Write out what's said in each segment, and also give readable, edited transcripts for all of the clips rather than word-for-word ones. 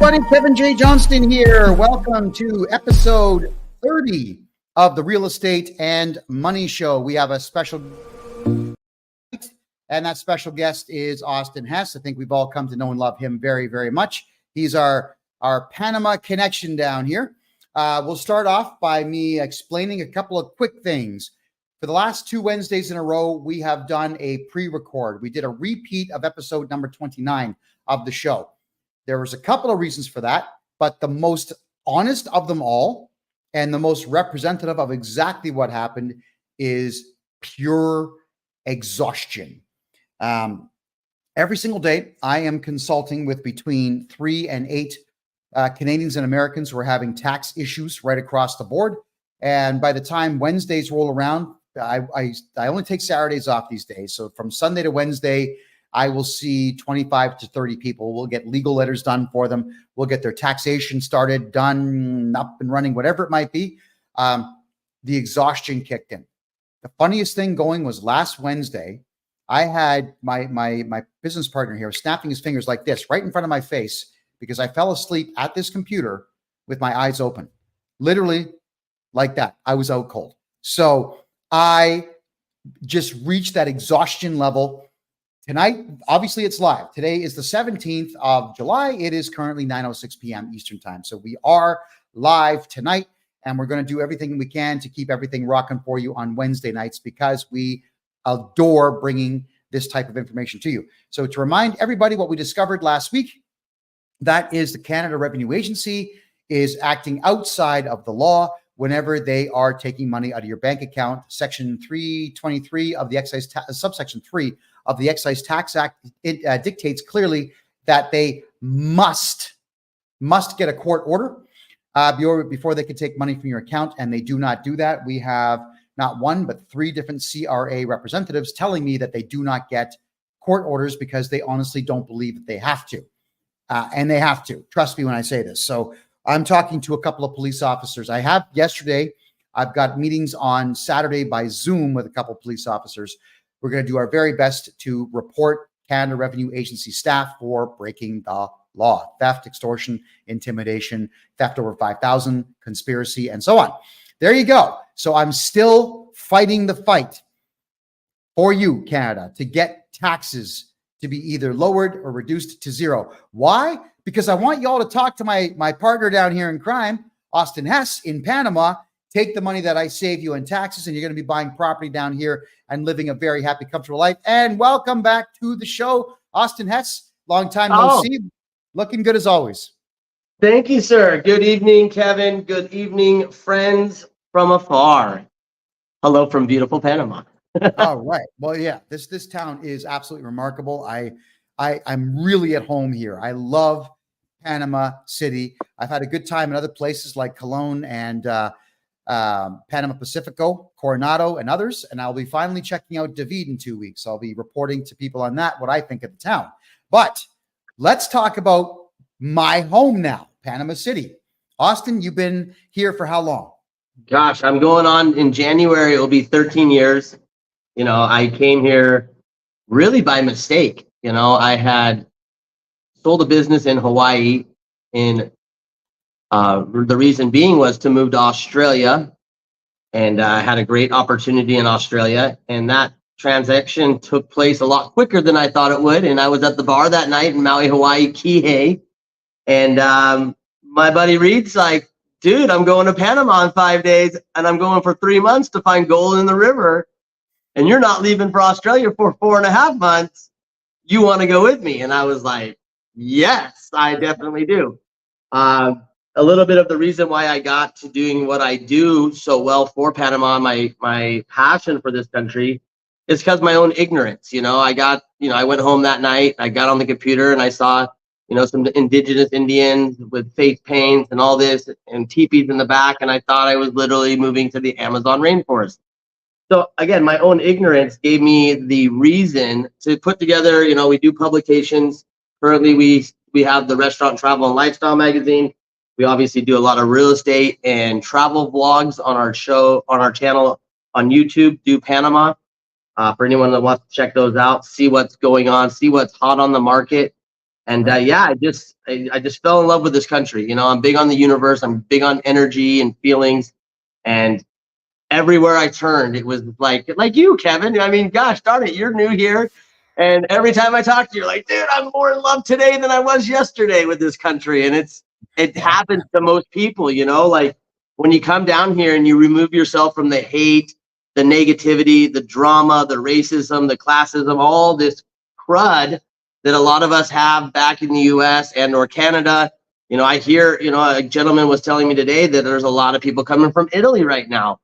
everybody, Kevin J. Johnston here. Welcome to episode 30 of the Real Estate and Money Show. We have a special, and that special guest is Austin Hess. I think we've all come to know and love him very, very much. He's our Panama connection down here. We'll start off by me explaining a couple of quick things. For the last 2 Wednesdays in a row, we have done a pre-record. We did a repeat of episode number 29 of the show. There was a couple of reasons for that, but the most honest of them all and the most representative of exactly what happened is pure exhaustion. Every single day, I am consulting with between 3 and 8 Canadians and Americans who are having tax issues right across the board. And by the time Wednesdays roll around, I only take Saturdays off these days. So from Sunday to Wednesday, I will see 25 to 30 people. We'll get legal letters done for them. We'll get their taxation started, done, up and running, whatever it might be. The exhaustion kicked in. The funniest thing going was last Wednesday, I had my business partner here snapping his fingers like this right in front of my face because I fell asleep at this computer with my eyes open. Literally like that. I was out cold. So I just reached that exhaustion level. Tonight, obviously, it's live. Today is the 17th of July. It is currently 9:06 p.m. Eastern time. So we are live tonight, and we're going to do everything we can to keep everything rocking for you on Wednesday nights because we adore bringing this type of information to you. So to remind everybody what we discovered last week, that is the Canada Revenue Agency is acting outside of the law whenever they are taking money out of your bank account. Section 323 of the excise subsection 3 of the Excise Tax Act, it dictates clearly that they must get a court order before they can take money from your account, and they do not do that. We have not one, but 3 different CRA representatives telling me that they do not get court orders because they honestly don't believe that they have to. And they have to. Trust me when I say this. So I'm talking to a couple of police officers. I have yesterday. I've got meetings on Saturday by Zoom with a couple of police officers. We're going to do our very best to report Canada Revenue Agency staff for breaking the law, theft, extortion, intimidation, theft over 5,000, conspiracy, and so on. There you go. So I'm still fighting the fight for you, Canada, to get taxes to be either lowered or reduced to zero. Why? Because I want you all to talk to my partner down here in crime, Austin Hess in Panama. Take the money that I save you in taxes, and you're going to be buying property down here and living a very happy, comfortable life. And welcome back to the show, Austin Hess. Long time no see. Looking good as always. Thank you, sir. Good evening, Kevin. Good evening, friends from afar. Hello from beautiful Panama. All right. Well, yeah, this town is absolutely remarkable. I'm really at home here. I love Panama City. I've had a good time in other places like Cologne and Panama Pacifico, Coronado, and others. And I'll be finally checking out David in 2 weeks. I'll be reporting to people on that, what I think of the town. But let's talk about my home now, Panama City. Austin, you've been here for how long? Gosh, I'm going on in January. It'll be 13 years. You know, I came here really by mistake. You know, I had sold a business in Hawaii in the reason being was to move to Australia, and I had a great opportunity in Australia, and that transaction took place a lot quicker than I thought it would. And I was at the bar that night in Maui, Hawaii, Kihei, and my buddy Reed's like, dude, I'm going to Panama in 5 days, and I'm going for 3 months to find gold in the river, and you're not leaving for Australia for 4.5 months. You want to go with me? And I was like, yes, I definitely do. A little bit of the reason why I got to doing what I do so well for Panama, my passion for this country, is because my own ignorance. You know, I went home that night, I got on the computer and I saw, some indigenous Indians with face paints and all this and teepees in the back. And I thought I was literally moving to the Amazon rainforest. So again, my own ignorance gave me the reason to put together, we do publications. Currently, we have the Restaurant, Travel, and Lifestyle magazine. We obviously do a lot of real estate and travel vlogs on our channel on YouTube, Do Panama. For anyone that wants to check those out, see what's going on, see what's hot on the market. And Right. I just fell in love with this country. You know, I'm big on the universe. I'm big on energy and feelings. And everywhere I turned, it was like you, Kevin. I mean, gosh darn it, you're new here. And every time I talk to you, you're like, dude, I'm more in love today than I was yesterday with this country. And it happens to most people, you know, like when you come down here and you remove yourself from the hate, the negativity, the drama, the racism, the classism, all this crud that a lot of us have back in the US and or Canada. You know, I hear, you know, a gentleman was telling me today that there's a lot of people coming from Italy right now.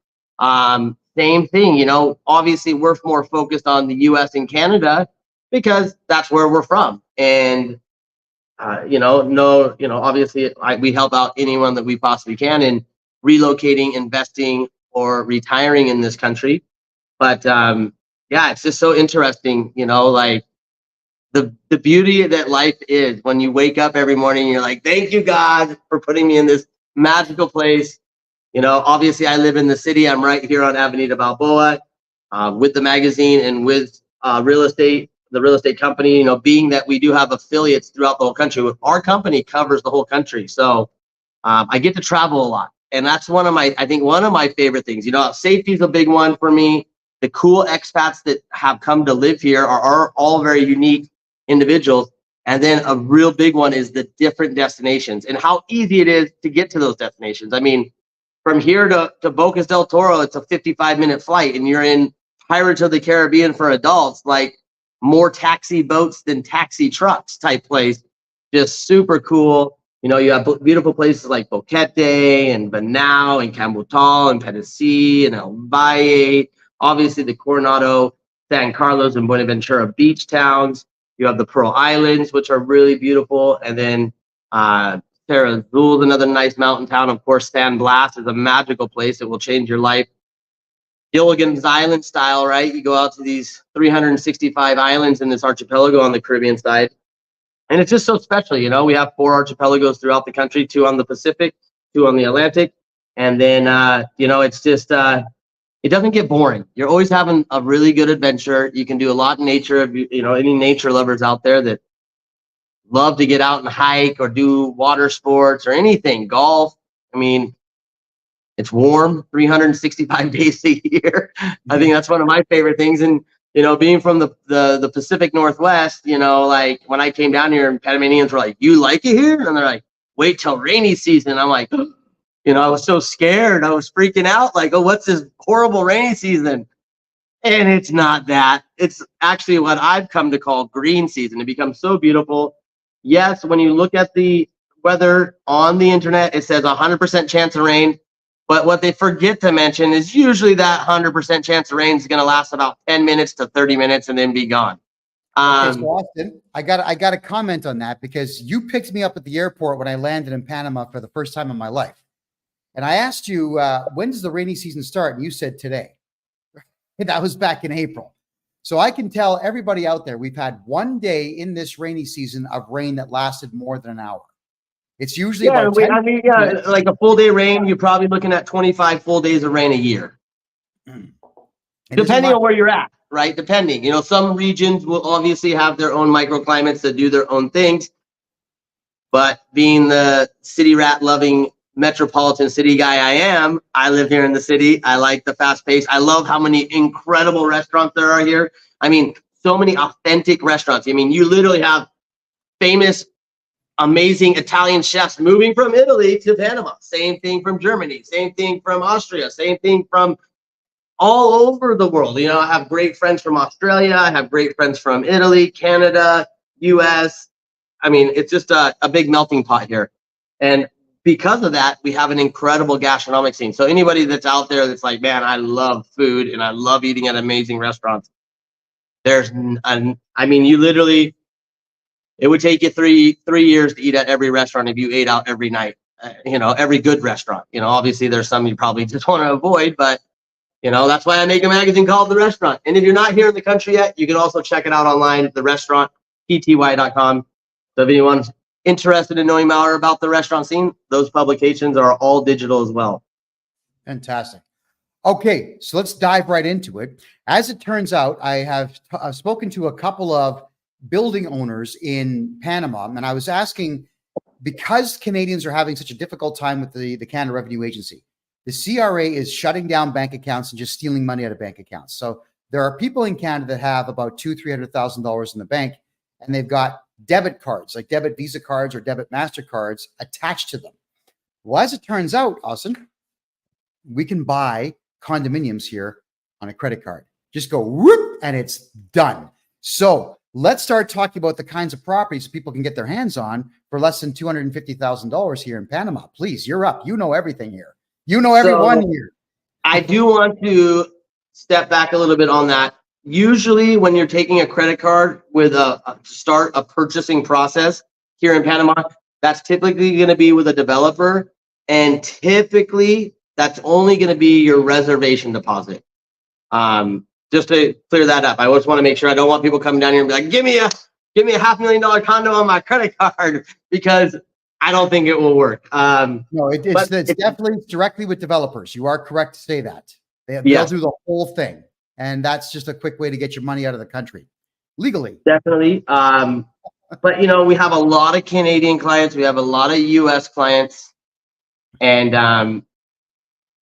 Same thing, you know, obviously we're more focused on the US and Canada because that's where we're from. And, you know, no, you know, obviously we help out anyone that we possibly can in relocating, investing, or retiring in this country. But yeah, it's just so interesting, you know, like the beauty that life is when you wake up every morning and you're like, thank you, God, for putting me in this magical place. You know, obviously I live in the city. I'm right here on Avenida Balboa with the magazine and with the real estate company, you know, being that we do have affiliates throughout the whole country. Our company covers the whole country. So I get to travel a lot. And that's I think one of my favorite things. You know, safety is a big one for me. The cool expats that have come to live here are all very unique individuals. And then a real big one is the different destinations and how easy it is to get to those destinations. I mean, from here to Bocas del Toro, it's a 55-minute flight, and you're in Pirates of the Caribbean for adults, like more taxi boats than taxi trucks type place. Just super cool. You know, you have beautiful places like Boquete and Banao and Cambutal and Pedesi and El Valle. Obviously, the Coronado, San Carlos, and Buenaventura beach towns. You have the Pearl Islands, which are really beautiful. And then Terra Azul is another nice mountain town. Of course, San Blas is a magical place that will change your life. Gilligan's Island style, right? You go out to these 365 islands in this archipelago on the Caribbean side. And it's just so special, you know. We have 4 archipelagos throughout the country, 2 on the Pacific, 2 on the Atlantic. And then, you know, it's just, it doesn't get boring. You're always having a really good adventure. You can do a lot in nature. You know, any nature lovers out there that love to get out and hike or do water sports or anything, golf. I mean, it's warm 365 days a year. I think that's one of my favorite things. And, you know, being from the Pacific Northwest, you know, like when I came down here and Panamanians were like, you like it here? And they're like, wait till rainy season. I'm like, you know, I was so scared. I was freaking out like, oh, what's this horrible rainy season? And it's not that. It's actually what I've come to call green season. It becomes so beautiful. Yes, when you look at the weather on the internet, it says 100% chance of rain. But what they forget to mention is usually that 100% chance of rain is going to last about 10 minutes to 30 minutes and then be gone. Okay, so Austin, I got to comment on that because you picked me up at the airport when I landed in Panama for the first time in my life. And I asked you, when does the rainy season start? And you said today. That was back in April. So I can tell everybody out there, we've had one day in this rainy season of rain that lasted more than an hour. It's usually about 10 minutes. Like a full day rain, you're probably looking at 25 full days of rain a year. Depending on where you're at, right? Depending. You know, some regions will obviously have their own microclimates that do their own things. But being the city rat loving metropolitan city guy I am, I live here in the city. I like the fast pace. I love how many incredible restaurants there are here. I mean, so many authentic restaurants. I mean, you literally have famous, amazing Italian chefs moving from Italy to Panama. Same thing from Germany. Same thing from Austria. Same thing from all over the world. You know, I have great friends from Australia. I have great friends from Italy, Canada, US. I mean, it's just a big melting pot here. And because of that, we have an incredible gastronomic scene. So anybody that's out there that's like, man, I love food and I love eating at amazing restaurants. I mean, you literally, it would take you three years to eat at every restaurant if you ate out every night. You know, every good restaurant. You know, obviously there's some you probably just want to avoid, but you know, that's why I make a magazine called The Restaurant. And if you're not here in the country yet, you can also check it out online at therestaurantpty.com. So if anyone's interested in knowing more about the restaurant scene, those publications are all digital as well. Fantastic. Okay, so let's dive right into it. As it turns out, I have spoken to a couple of building owners in Panama, and I was asking, because Canadians are having such a difficult time with the Canada Revenue Agency, the CRA is shutting down bank accounts and just stealing money out of bank accounts. So there are people in Canada that have about $200,000-$300,000 in the bank, and they've got debit cards, like debit Visa cards or debit MasterCards attached to them. Well, as it turns out, Austin, we can buy condominiums here on a credit card. Just go whoop, and it's done. So let's start talking about the kinds of properties people can get their hands on for less than $250,000 here in Panama. Please, you're up. You know everything here. You know everyone here. I do want to step back a little bit on that. Usually when you're taking a credit card with start a purchasing process here in Panama, that's typically going to be with a developer. And typically that's only going to be your reservation deposit. Just to clear that up, I always want to make sure, I don't want people coming down here and be like, give me a $500,000 condo on my credit card, because I don't think it will work. No, it's definitely directly with developers. You are correct to say that. They'll do the whole thing. And that's just a quick way to get your money out of the country legally. Definitely. But, you know, we have a lot of Canadian clients. We have a lot of US clients. And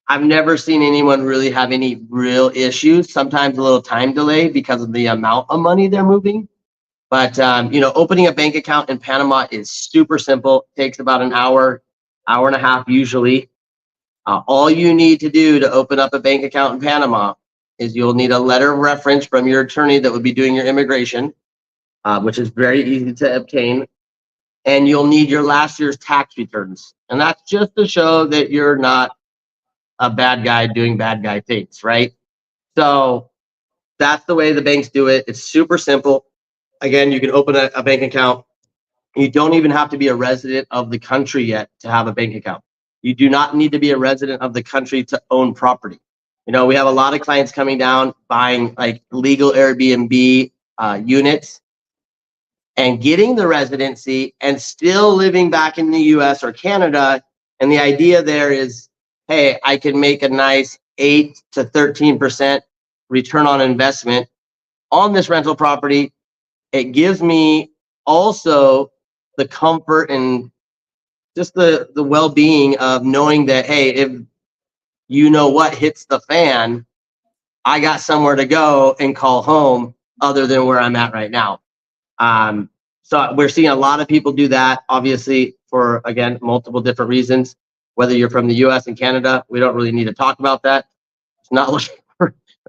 I've never seen anyone really have any real issues. Sometimes a little time delay because of the amount of money they're moving. But, you know, opening a bank account in Panama is super simple. It takes about an hour, hour and a half usually. All you need to do to open up a bank account in Panama is you'll need a letter of reference from your attorney that would be doing your immigration, which is very easy to obtain. And you'll need your last year's tax returns. And that's just to show that you're not a bad guy doing bad guy things, right? So that's the way the banks do it. It's super simple. Again, you can open a bank account. You don't even have to be a resident of the country yet to have a bank account. You do not need to be a resident of the country to own property. You know, we have a lot of clients coming down buying like legal Airbnb units and getting the residency and still living back in the US or Canada. And the idea there is, hey, I can make a nice 8 to 13% return on investment on this rental property. It gives me also the comfort and just the well-being of knowing that, hey, if you know what hits the fan, I got somewhere to go and call home other than where I'm at right now. So we're seeing a lot of people do that, obviously, for, again, multiple different reasons. Whether you're from the US and Canada, we don't really need to talk about that. It's not like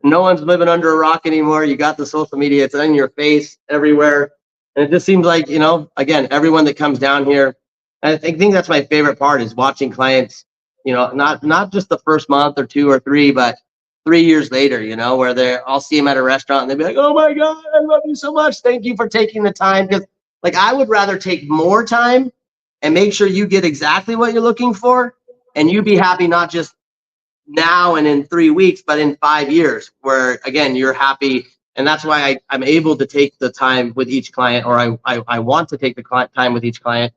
no one's living under a rock anymore. You got the social media, it's in your face everywhere. And it just seems like, you know, again, everyone that comes down here, I think that's my favorite part, is watching clients, you know, not just the first month or 2 or 3, but 3 years later, you know, where I'll see them at a restaurant and they'll be like, oh my God, I love you so much. Thank you for taking the time. Because like, I would rather take more time and make sure you get exactly what you're looking for, and you be happy, not just now and in 3 weeks, but in 5 years, where again, you're happy. And that's why I'm able to take the time with each client, or I want to take the time with each client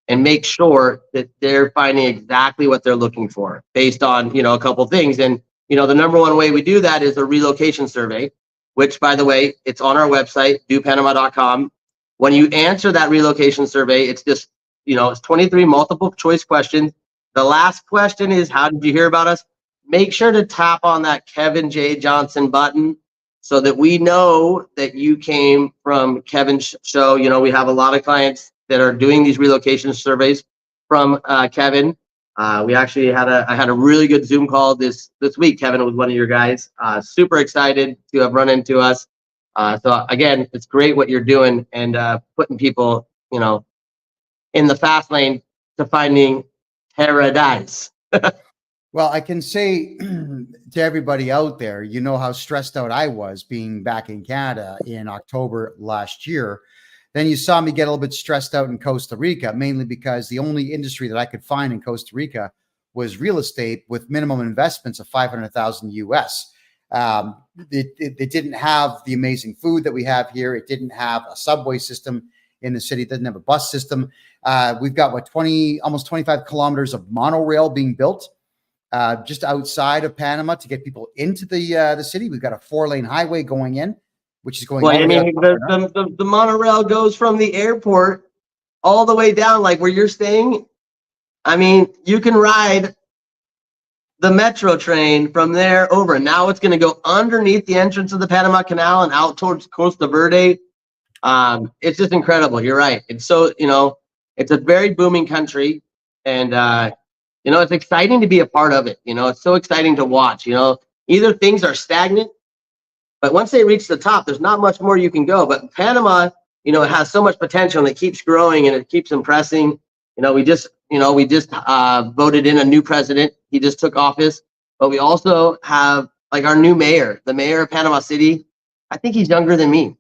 and make sure that they're finding exactly what they're looking for based on, you know, a couple things. And, you know, the number one way we do that is a relocation survey, which, by the way, it's on our website, dopanama.com. When you answer that relocation survey, it's just, you know, it's 23 multiple choice questions. The last question is, how did you hear about us? Make sure to tap on that Kevin J. Johnston button so that we know that you came from Kevin's show. You know, we have a lot of clients that are doing these relocation surveys from Kevin. We actually I had a really good Zoom call this week, Kevin, with one of your guys. Super excited to have run into us. So again, it's great what you're doing, and putting people, you know, in the fast lane to finding paradise. Well, I can say to everybody out there, you know how stressed out I was being back in Canada in October last year. Then you saw me get a little bit stressed out in Costa Rica, mainly because the only industry that I could find in Costa Rica was real estate with minimum investments of 500,000 US. It didn't have the amazing food that we have here. It didn't have a subway system in the city. It doesn't have a bus system. We've got almost 25 kilometers of monorail being built just outside of Panama to get people into the city. We've got a 4-lane highway going in. which is going Well, all the I way out mean, to Florida. the monorail goes from the airport all the way down, like where you're staying. I mean, you can ride the metro train from there over. Now it's going to go underneath the entrance of the Panama Canal and out towards Costa Verde. It's just incredible. You're right. It's so, it's a very booming country, and it's exciting to be a part of it. It's so exciting to watch. Either things are stagnant, but once they reach the top, there's not much more you can go. But Panama, it has so much potential, and it keeps growing and it keeps impressing. We just voted in a new president. He just took office, but we also have like our new mayor, the mayor of Panama City. I think he's younger than me.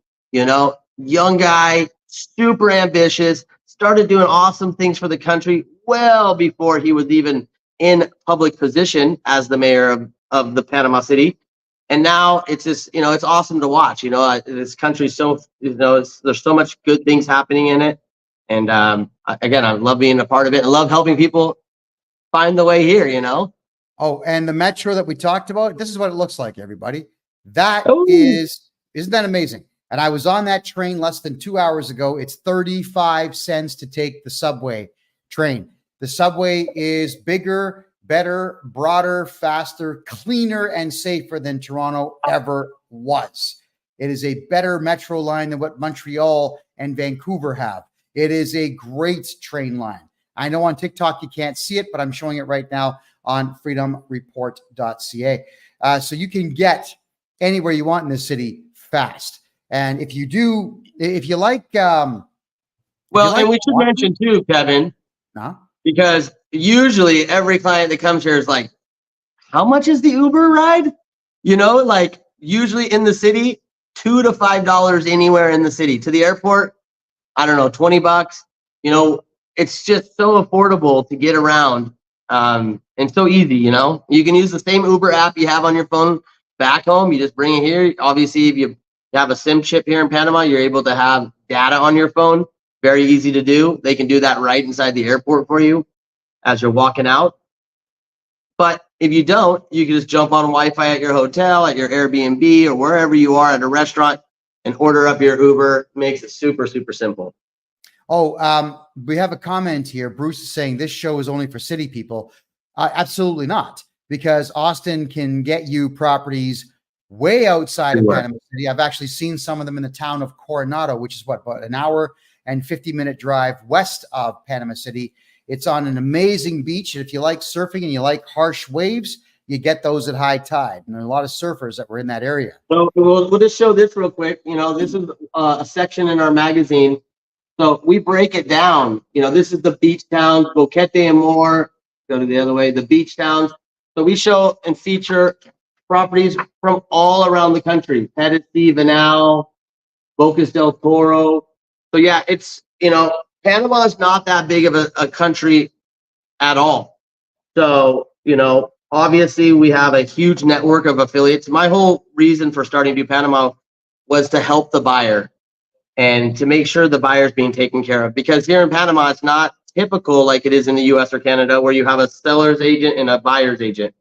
Young guy, super ambitious, started doing awesome things for the country well before he was even in public position as the mayor of the Panama City. And now it's just, it's awesome to watch. This country's so, there's so much good things happening in it. And again, I love being a part of it. I love helping people find the way here, Oh, and the metro that we talked about, this is what it looks like, everybody. That Ooh. isn't that amazing? And I was on that train less than 2 hours ago. It's 35 cents to take the subway train. The subway is bigger, better, broader, faster, cleaner, and safer than Toronto ever was. It is a better metro line than what Montreal and Vancouver have. It is a great train line. I know on TikTok you can't see it, but I'm showing it right now on freedomreport.ca. So you can get anywhere you want in this city fast. And if you like, and we should mention too, Kevin, because usually every client that comes here is like, how much is the Uber ride? Like usually in the city, $2 to $5 anywhere in the city. To the airport, I don't know, $20. It's just so affordable to get around, and so easy. You can use the same Uber app you have on your phone back home. You just bring it here. Obviously, if you have a SIM chip here in Panama, you're able to have data on your phone. Very easy to do. They can do that right inside the airport for you as you're walking out. But if you don't, you can just jump on Wi-Fi at your hotel, at your Airbnb, or wherever you are at a restaurant and order up your Uber. Makes it super, super simple. Oh, we have a comment here. Bruce is saying this show is only for city people. Absolutely not, because Austin can get you properties way outside of Panama City. I've actually seen some of them in the town of Coronado, which is about an hour and 50-minute drive west of Panama City. It's on an amazing beach. And if you like surfing and you like harsh waves, you get those at high tide. And there are a lot of surfers that were in that area. So we'll just show this real quick. This is a section in our magazine. So we break it down. This is the beach towns, Boquete and more. Go to the other way, the beach towns. So we show and feature properties from all around the country. Tennessee, Vanal, Bocas del Toro. So yeah, it's, Panama is not that big of a country at all. So, obviously we have a huge network of affiliates. My whole reason for starting Do Panama was to help the buyer and to make sure the buyer's being taken care of. Because here in Panama, it's not typical like it is in the US or Canada, where you have a seller's agent and a buyer's agent.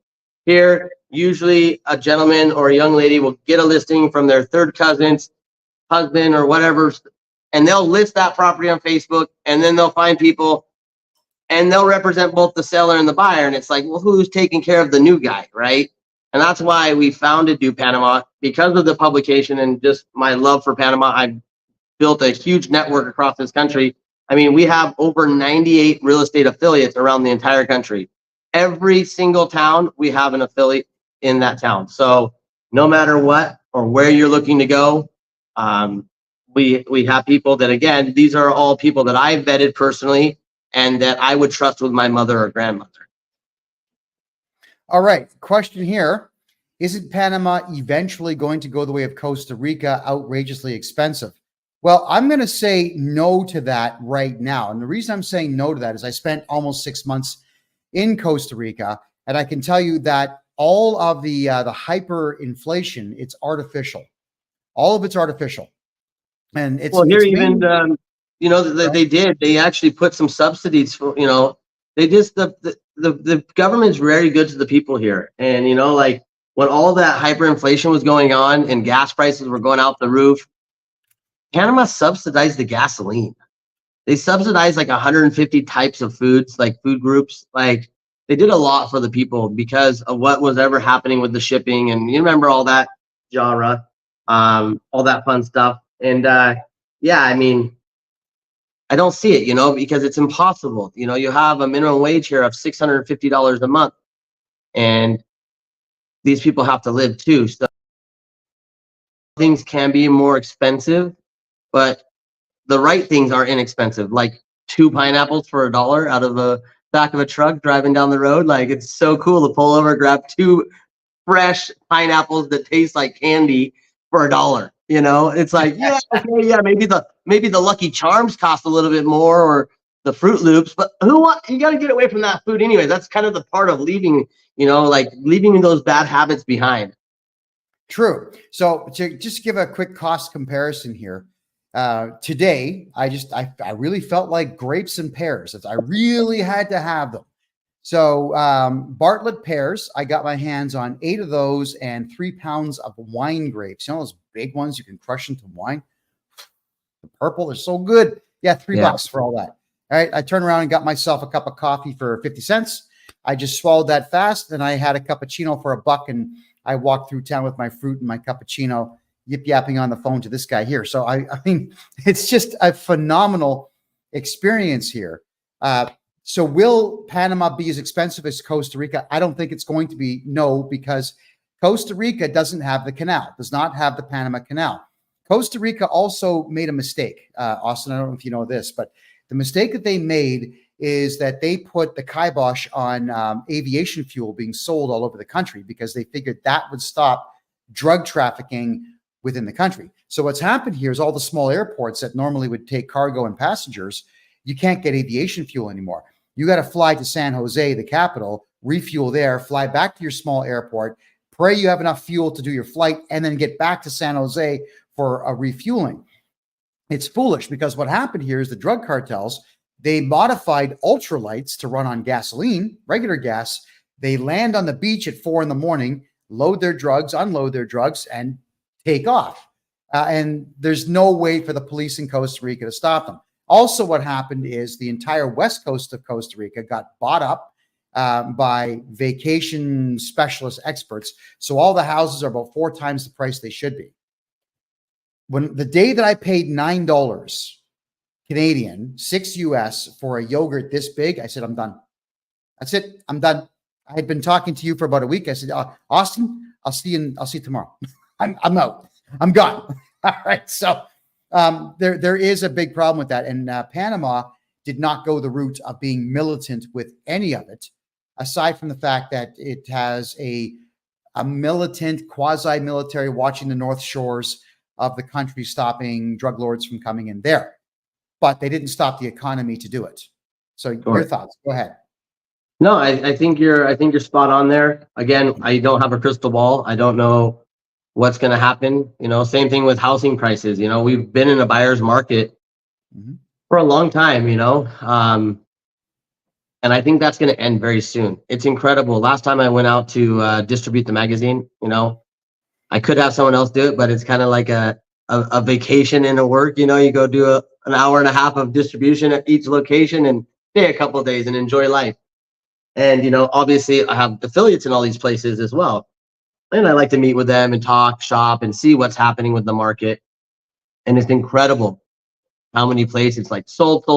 Here, usually a gentleman or a young lady will get a listing from their third cousin's husband or whatever, and they'll list that property on Facebook, and then they'll find people and they'll represent both the seller and the buyer. And it's like, well, who's taking care of the new guy, right? And that's why we founded Do Panama, because of the publication and just my love for Panama. I built a huge network across this country. I mean, we have over 98 real estate affiliates around the entire country. Every single town, we have an affiliate in that town. So no matter what or where you're looking to go, we have people that, again, these are all people that I've vetted personally and that I would trust with my mother or grandmother. All right. Question here. Isn't Panama eventually going to go the way of Costa Rica, outrageously expensive? Well, I'm going to say no to that right now. And the reason I'm saying no to that is I spent almost 6 months in Costa Rica, and I can tell you that all of the hyperinflation, it's artificial. All of it's artificial. And it's here they actually put some subsidies for, the government's very good to the people here. And like when all that hyperinflation was going on and gas prices were going out the roof, Panama subsidized the gasoline. They subsidized like 150 types of foods, like food groups. Like they did a lot for the people because of what was ever happening with the shipping. And you remember all that genre, all that fun stuff. And yeah, I mean, I don't see it, because it's impossible. You have a minimum wage here of $650 a month, and these people have to live too. So things can be more expensive, but the right things are inexpensive, like 2 pineapples for $1 out of the back of a truck driving down the road. Like, it's so cool to pull over, grab 2 fresh pineapples that taste like candy for $1. It's like, yeah, okay, yeah, maybe the Lucky Charms cost a little bit more, or the Fruit Loops, but you got to get away from that food anyway. That's kind of the part of leaving, like leaving those bad habits behind. True. So to just give a quick cost comparison here, today, I really felt like grapes and pears. I really had to have them. So Bartlett pears, I got my hands on 8 of those and 3 pounds of wine grapes. Those big ones you can crush into wine. The purple, they're so good. Yeah, $3 for all that. All right, I turned around and got myself a cup of coffee for 50 cents. I just swallowed that fast, and I had a cappuccino for $1, and I walked through town with my fruit and my cappuccino, yip-yapping on the phone to this guy here. So, I mean, it's just a phenomenal experience here. So will Panama be as expensive as Costa Rica? I don't think it's going to be, no, because Costa Rica doesn't have the canal, does not have the Panama Canal. Costa Rica also made a mistake. Austin, I don't know if you know this, but the mistake that they made is that they put the kibosh on aviation fuel being sold all over the country because they figured that would stop drug trafficking within the country. So what's happened here is all the small airports that normally would take cargo and passengers, you can't get aviation fuel anymore. You got to fly to San Jose, the capital, refuel there, fly back to your small airport, pray you have enough fuel to do your flight, and then get back to San Jose for a refueling. It's foolish because what happened here is the drug cartels, they modified ultralights to run on gasoline, regular gas. They land on the beach at 4 a.m, load their drugs, unload their drugs, and take off. And there's no way for the police in Costa Rica to stop them. Also, what happened is the entire west coast of Costa Rica got bought up by vacation specialist experts. So all the houses are about 4 times the price they should be. When the day that I paid $9 Canadian, $6 US for a yogurt this big, I said, I'm done. That's it. I'm done. I had been talking to you for about a week. I said, Austin, I'll see you tomorrow. I'm out. I'm gone. All right. So there is a big problem with that. And Panama did not go the route of being militant with any of it, aside from the fact that it has a militant, quasi-military watching the north shores of the country, stopping drug lords from coming in there. But they didn't stop the economy to do it. So your thoughts, go ahead. No, I think you're spot on there. Again, I don't have a crystal ball. I don't know what's going to happen. Same thing with housing prices. We've been in a buyer's market for a long time, and I think that's going to end very soon. It's incredible. Last time I went out to distribute the magazine, I could have someone else do it, but it's kind of like a vacation in a work. You go do an hour and a half of distribution at each location and stay a couple of days and enjoy life. And, obviously I have affiliates in all these places as well. And I like to meet with them and talk, shop, and see what's happening with the market. And it's incredible how many places it's like sold. It's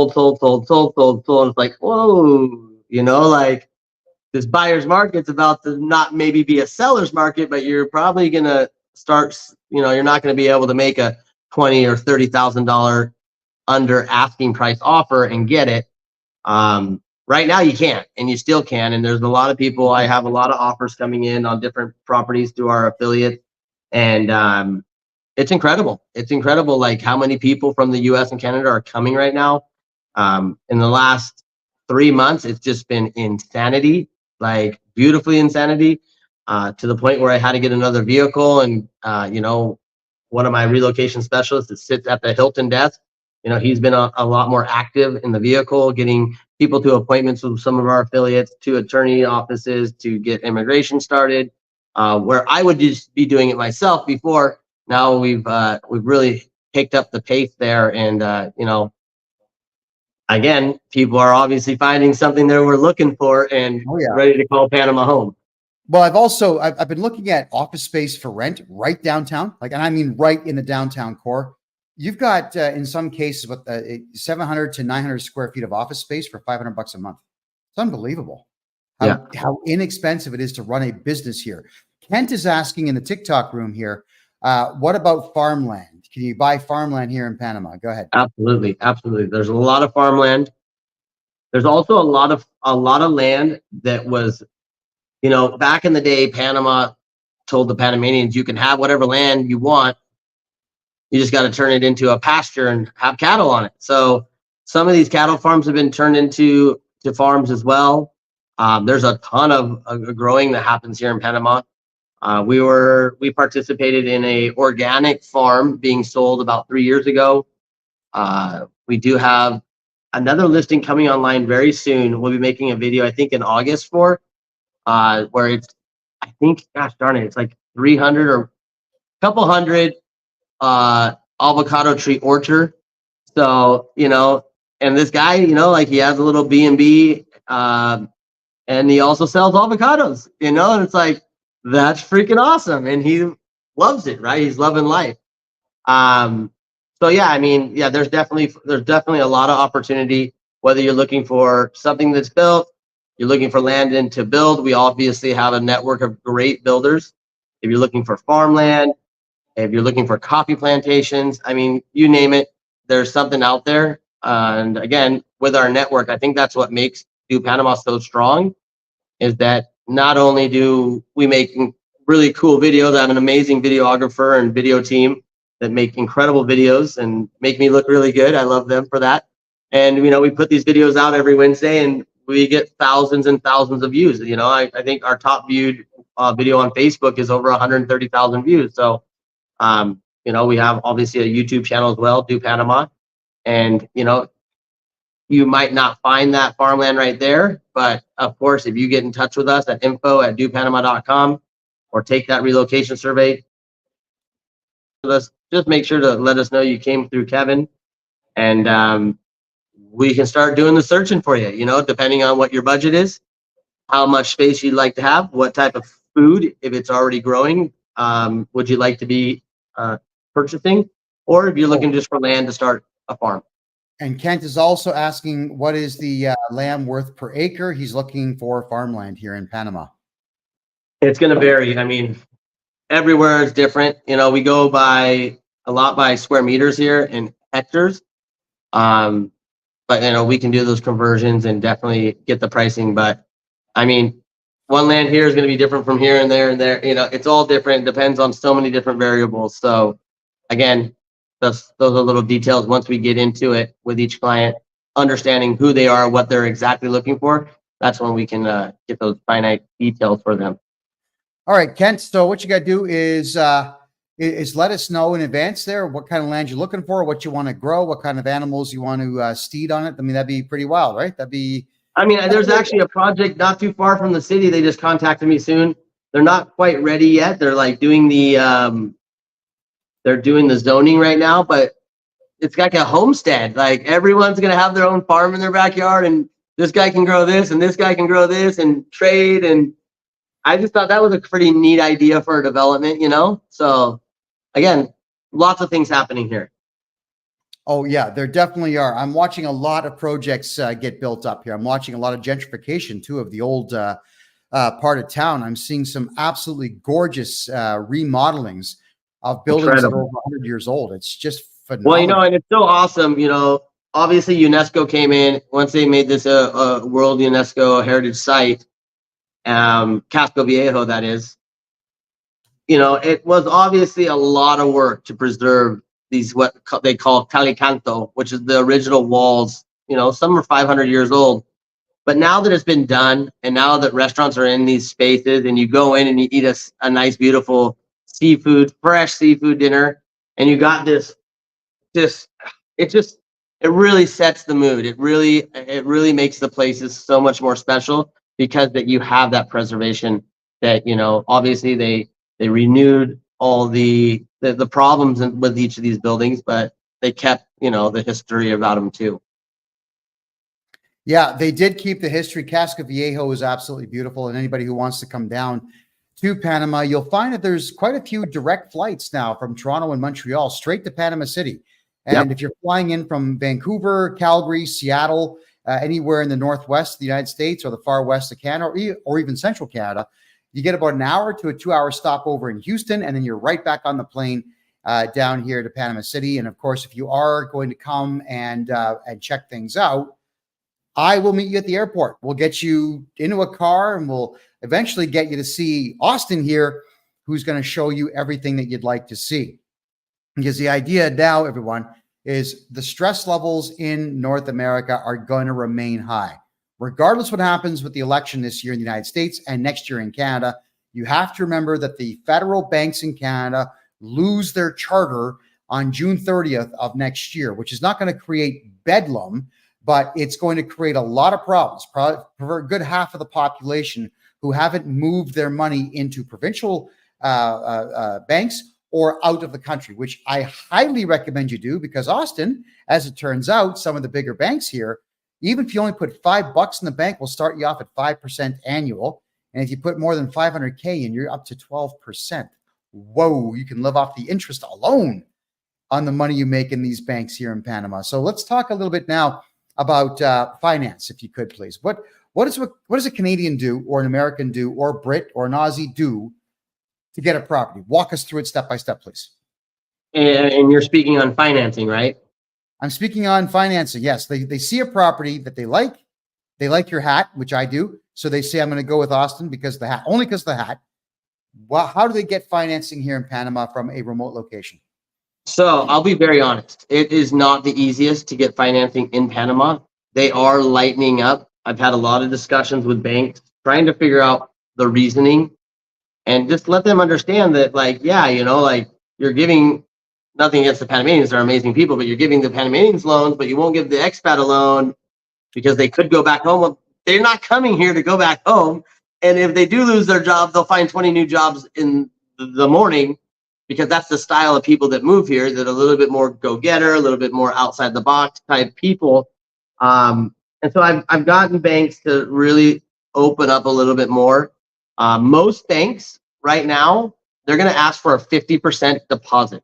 like, whoa, like this buyer's market's about to not maybe be a seller's market, but you're probably going to start, you're not going to be able to make a $20,000 or $30,000 under asking price offer and get it. Right now you can't, and you still can. And there's a lot of people, I have a lot of offers coming in on different properties through our affiliate. And it's incredible. It's incredible, like how many people from the US and Canada are coming right now. In the last 3 months, it's just been insanity, like beautifully insanity, to the point where I had to get another vehicle. And, one of my relocation specialists that sits at the Hilton desk, he's been a lot more active in the vehicle, getting people to appointments with some of our affiliates, to attorney offices to get immigration started. where I would just be doing it myself before. Now we've really picked up the pace there, and again, people are obviously finding something that we're looking for and Oh, yeah. ready to call Panama home. Well, I've been looking at office space for rent right downtown, and I mean right in the downtown core. You've got in some cases with 700 to 900 square feet of office space for $500 a month. It's unbelievable how inexpensive it is to run a business here. Kent is asking in the TikTok room here, what about farmland? Can you buy farmland here in Panama? Go ahead. Absolutely, absolutely. There's a lot of farmland. There's also a lot of land that was, back in the day, Panama told the Panamanians, you can have whatever land you want. You just got to turn it into a pasture and have cattle on it. So some of these cattle farms have been turned into farms as well. There's a ton of growing that happens here in Panama. We participated in a organic farm being sold about 3 years ago. We do have another listing coming online very soon. We'll be making a video, I think, in August where it's, I think, gosh darn it, it's like 300 or a couple hundred avocado tree orchard. So, and this guy, he has a little B&B, and he also sells avocados, and it's like, that's freaking awesome. And he loves it, right? He's loving life. So yeah, I mean, yeah, there's definitely a lot of opportunity, whether you're looking for something that's built, you're looking for land and to build. We obviously have a network of great builders. If you're looking for farmland, if you're looking for coffee plantations, I mean, you name it, there's something out there. And again, with our network, I think that's what makes Do Panama so strong, is that not only do we make really cool videos, I have an amazing videographer and video team that make incredible videos and make me look really good. I love them for that. And, we put these videos out every Wednesday and we get thousands and thousands of views. I think our top viewed video on Facebook is over 130,000 views. So, we have obviously a YouTube channel as well, Do Panama. And, you might not find that farmland right there, but of course, if you get in touch with us at info@dopanama.com or take that relocation survey, just make sure to let us know you came through Kevin, and we can start doing the searching for you, depending on what your budget is, how much space you'd like to have, what type of food, if it's already growing, would you like to be purchasing, or if you're looking just for land to start a farm. And Kent is also asking, what is the land worth per acre? He's looking for farmland here in Panama. It's going to vary. I mean, everywhere is different. We go by a lot by square meters here and hectares. But we can do those conversions and definitely get the pricing. But I mean, one land here is going to be different from here and there and there. It's all different. It depends on so many different variables. So again, those are little details. Once we get into it with each client, understanding who they are, what they're exactly looking for, that's when we can get those finite details for them. All right, Kent. So what you got to do is let us know in advance there what kind of land you're looking for, what you want to grow, what kind of animals you want to steed on it. I mean, that'd be pretty wild, right? There's actually a project not too far from the city. They just contacted me soon. They're not quite ready yet. They're like doing the zoning right now, but it's like a homestead. Like everyone's going to have their own farm in their backyard, and this guy can grow this and this guy can grow this and trade. And I just thought that was a pretty neat idea for a development, So again, lots of things happening here. Oh yeah, there definitely are. I'm watching a lot of projects get built up here. I'm watching a lot of gentrification too of the old part of town. I'm seeing some absolutely gorgeous remodelings of buildings that are over 100 years old. It's just phenomenal. Well, and it's so awesome. Obviously UNESCO came in once they made this a World UNESCO Heritage Site, Casco Viejo, that is. It was obviously a lot of work to preserve these, what they call calicanto, which is the original walls. Some are 500 years old. But now that it's been done, and now that restaurants are in these spaces, and you go in and you eat a nice, beautiful fresh seafood dinner, and you got this, it really sets the mood. It really makes the places so much more special because that you have that preservation that, obviously they renewed all the problems with each of these buildings, but they kept, the history about them too. Yeah, they did keep the history. Casca Viejo is absolutely beautiful. And anybody who wants to come down to Panama, you'll find that there's quite a few direct flights now from Toronto and Montreal straight to Panama City. And if you're flying in from Vancouver, Calgary, Seattle, anywhere in the northwest of the United States or the far west of Canada, or even central Canada, you get about an hour to a 2-hour stopover in Houston, and then you're right back on the plane down here to Panama City. And of course, if you are going to come and check things out, I will meet you at the airport. We'll get you into a car, and we'll eventually get you to see Austin here, who's going to show you everything that you'd like to see. Because the idea now, everyone, is the stress levels in North America are going to remain high. Regardless what happens with the election this year in the United States and next year in Canada, you have to remember that the federal banks in Canada lose their charter on June 30th of next year, which is not going to create bedlam, but it's going to create a lot of problems for a good half of the population who haven't moved their money into provincial banks or out of the country, which I highly recommend you do, because Austin, as it turns out, some of the bigger banks here, even if you only put $5 in the bank, will start you off at 5% annual. And if you put more than 500K in, you're up to 12%. Whoa, you can live off the interest alone on the money you make in these banks here in Panama. So let's talk a little bit now about finance, if you could, please. What does a Canadian do, or an American do, or a Brit or an Aussie do to get a property? Walk us through it step by step, please. And you're speaking on financing, right? I'm speaking on financing. Yes, they see a property that they like. They like your hat, which I do. So they say, I'm going to go with Austin because of the hat, only because of the hat. Well, how do they get financing here in Panama from a remote location? So I'll be very honest. It is not the easiest to get financing in Panama. They are lightening up. I've had a lot of discussions with banks trying to figure out the reasoning and just let them understand that, you're giving, nothing against the Panamanians, they're amazing people, but you're giving the Panamanians loans, but you won't give the expat a loan because they could go back home. Well, they're not coming here to go back home. And if they do lose their job, they'll find 20 new jobs in the morning, because that's the style of people that move here, that are a little bit more go-getter, a little bit more outside the box type people. And so I've gotten banks to really open up a little bit more. Most banks right now, they're going to ask for a 50% deposit.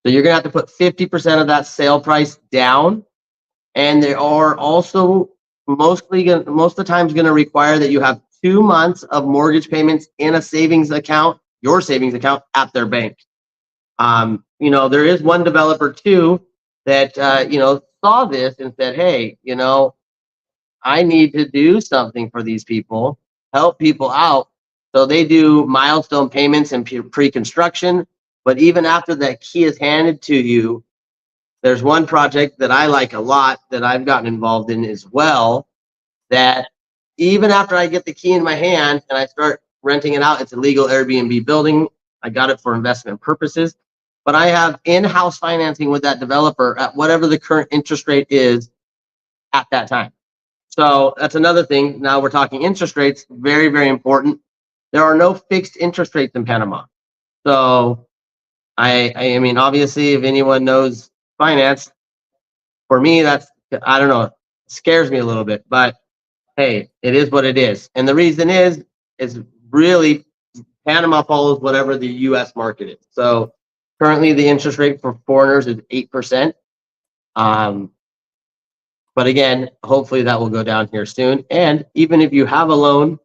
So you're going to have to put 50% of that sale price down. And they are also most of the times going to require that you have 2 months of mortgage payments in a savings account, your savings account at their bank. There is one developer too that, saw this and said, hey, I need to do something for these people, help people out. So they do milestone payments and pre-construction. But even after that key is handed to you, there's one project that I like a lot that I've gotten involved in as well, that even after I get the key in my hand and I start renting it out, it's a legal Airbnb building. I got it for investment purposes, but I have in-house financing with that developer at whatever the current interest rate is at that time. So that's another thing. Now we're talking interest rates, very, very important. There are no fixed interest rates in Panama. So I mean, obviously, if anyone knows finance, for me, that's, I don't know, scares me a little bit, but hey, it is what it is. And the reason is really Panama follows whatever the U.S. market is. So currently the interest rate for foreigners is 8%. But again, hopefully that will go down here soon. And even if you have a loan,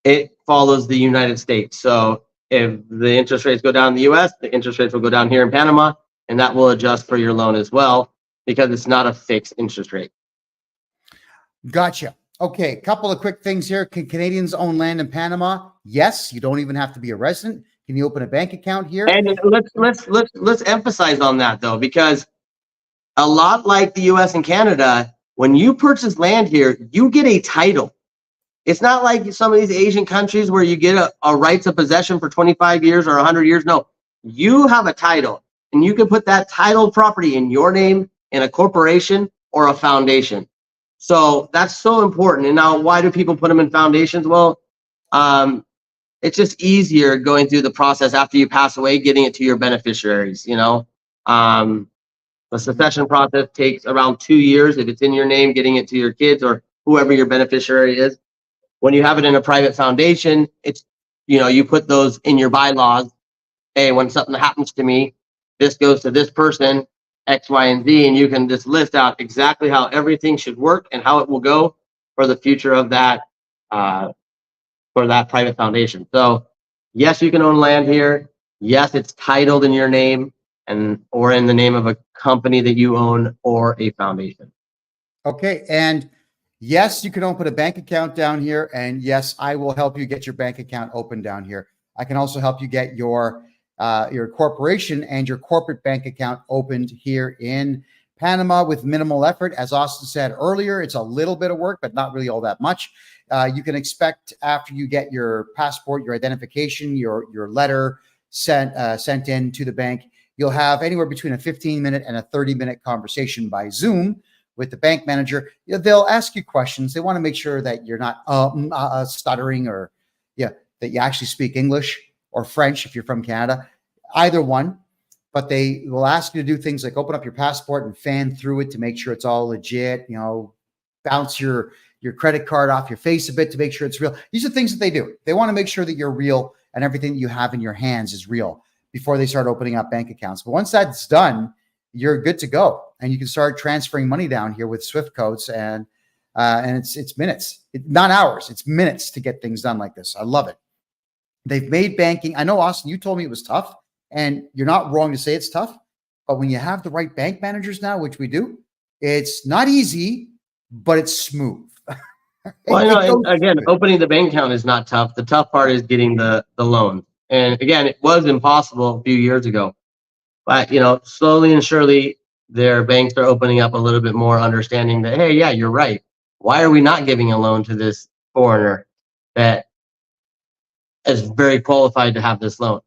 it follows the United States. So if the interest rates go down in the U.S., the interest rates will go down here in Panama, and that will adjust for your loan as well, because it's not a fixed interest rate. Gotcha. Okay, a couple of quick things here. Can Canadians own land in Panama? Yes. You don't even have to be a resident. Can you open a bank account here? And let's emphasize on that though, because a lot like the U.S. and Canada, when you purchase land here, you get a title. It's not like some of these Asian countries where you get a rights of possession for 25 years or 100 years. No, you have a title, and you can put that titled property in your name, in a corporation or a foundation. So that's so important. And now, why do people put them in foundations? Well, It's just easier going through the process after you pass away, getting it to your beneficiaries, the succession process takes around 2 years. If it's in your name, getting it to your kids or whoever your beneficiary is. When you have it in a private foundation, it's, you put those in your bylaws. Hey, when something happens to me, this goes to this person, X, Y, and Z, and you can just list out exactly how everything should work and how it will go for the future of that, for that private foundation. So yes, you can own land here. Yes, it's titled in your name or in the name of a company that you own or a foundation. Okay. And yes, you can open a bank account down here. And yes, I will help you get your bank account open down here. I can also help you get your corporation and your corporate bank account opened here in Panama with minimal effort. As Austin said earlier, it's a little bit of work, but not really all that much. You can expect after you get your passport, your identification, your letter sent in to the bank, you'll have anywhere between a 15-minute and a 30-minute conversation by Zoom with the bank manager. They'll ask you questions. They want to make sure that you're not stuttering or that you actually speak English or French if you're from Canada, either one. But they will ask you to do things like open up your passport and fan through it to make sure it's all legit, bounce your credit card off your face a bit to make sure it's real. These are things that they do. They want to make sure that you're real and everything that you have in your hands is real before they start opening up bank accounts. But once that's done, you're good to go. And you can start transferring money down here with Swift codes and it's minutes, not hours, it's minutes to get things done like this. I love it. They've made banking. I know, Austin, you told me it was tough, and you're not wrong to say it's tough. But when you have the right bank managers now, which we do, it's not easy, but it's smooth. Well, again, opening the bank account is not tough. The tough part is getting the loan. And again, it was impossible a few years ago. But, slowly and surely, their banks are opening up a little bit more, understanding that, hey, yeah, you're right. Why are we not giving a loan to this foreigner that is very qualified to have this loan?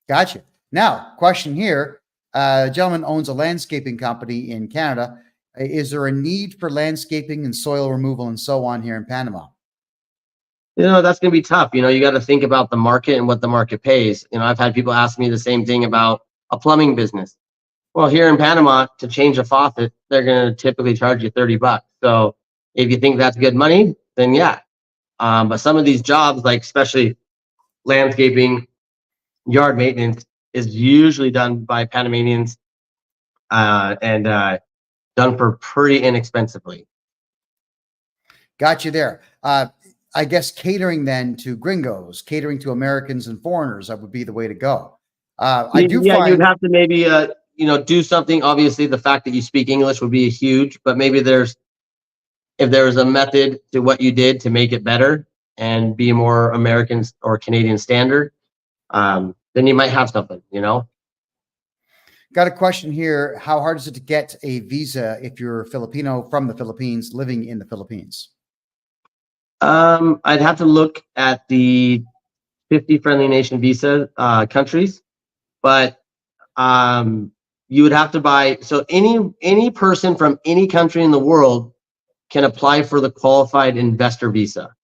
Gotcha. Now, question here. A gentleman owns a landscaping company in Canada. Is there a need for landscaping and soil removal and so on here in Panama? That's going to be tough. You got to think about the market and what the market pays. I've had people ask me the same thing about a plumbing business. Well, here in Panama, to change a faucet, they're going to typically charge you $30. So if you think that's good money, then yeah. But some of these jobs, like especially landscaping, yard maintenance, is usually done by Panamanians and done for pretty inexpensively. Got you there. I guess catering then to gringos, catering to Americans and foreigners, that would be the way to go. You'd have to maybe do something. Obviously, the fact that you speak English would be huge, but maybe if there's a method to what you did to make it better and be more American or Canadian standard, then you might have something, Got a question here. How hard is it to get a visa if you're Filipino from the Philippines living in the Philippines? I'd have to look at the 50 friendly nation visa countries, but you would have to buy. So any person from any country in the world can apply for the qualified investor visa.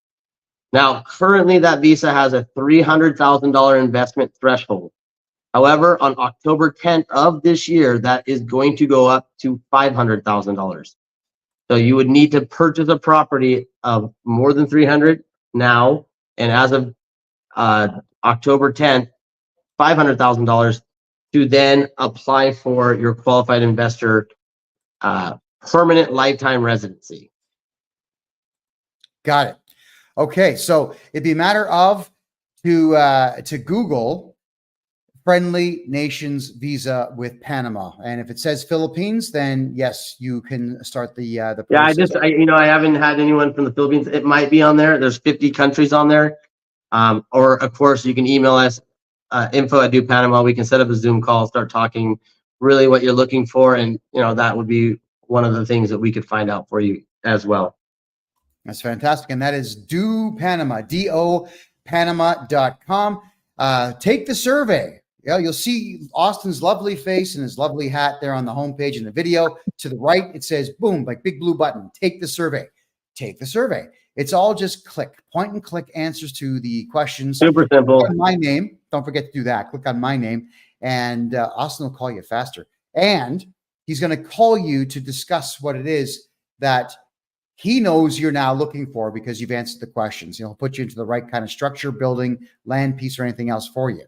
Now, currently that visa has a $300,000 investment threshold. However, on October 10th of this year, that is going to go up to $500,000. So you would need to purchase a property of more than 300 now, and as of October 10th, $500,000 to then apply for your qualified investor permanent lifetime residency. Got it. Okay, so it'd be a matter of to Google friendly nations visa with Panama, and if it says Philippines, then yes, you can start the process. Yeah, I haven't had anyone from the Philippines. It might be on there. There's 50 countries on there, or of course you can email us info@dopanama. We can set up a Zoom call, start talking really what you're looking for, and that would be one of the things that we could find out for you as well. That's fantastic, and that is dopanama, dopanama.com. Take the survey. You'll see Austin's lovely face and his lovely hat there on the homepage in the video. To the right, it says, boom, like big blue button, take the survey. take the survey. It's all just point and click answers to the questions. Super simple. My name. Don't forget to do that. Click on my name, and Austin will call you faster. And he's going to call you to discuss what it is that he knows you're now looking for because you've answered the questions. He'll put you into the right kind of structure, building, land piece, or anything else for you.